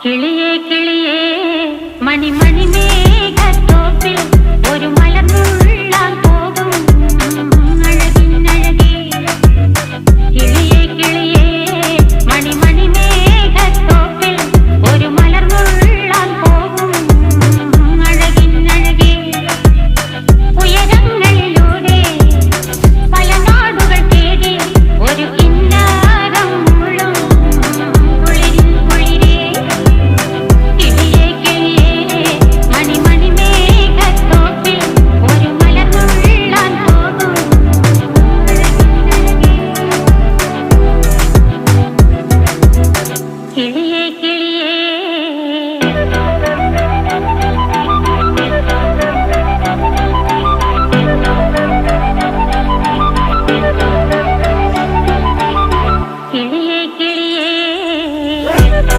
കിളിയേ കിളിയേ മണിമണി മേഘത്തോപ്പിൽ ഒരു മലർന്നുള്ളാൻ പോകും അഴകിനഴകേ. കിളിയേ കിളിയേ മണിമണി മേഘത്തോപ്പിൽ ഒരു മലർന്നുള്ളാൻ പോകും അഴകിനഴകേ. ഉയരങ്ങളിലൂടെ പല നാടുകൾ തേടി ഒരു കിന്നാരം മുഴും കുളിരിൻ കുളിരേ. കിളിയേ കിളിയേ മണിമണി മേഘത്തോപ്പിൽ ഒരു മലർന്നുള്ളാൻ പോകും അഴകിനഴകേ. കിളിയേ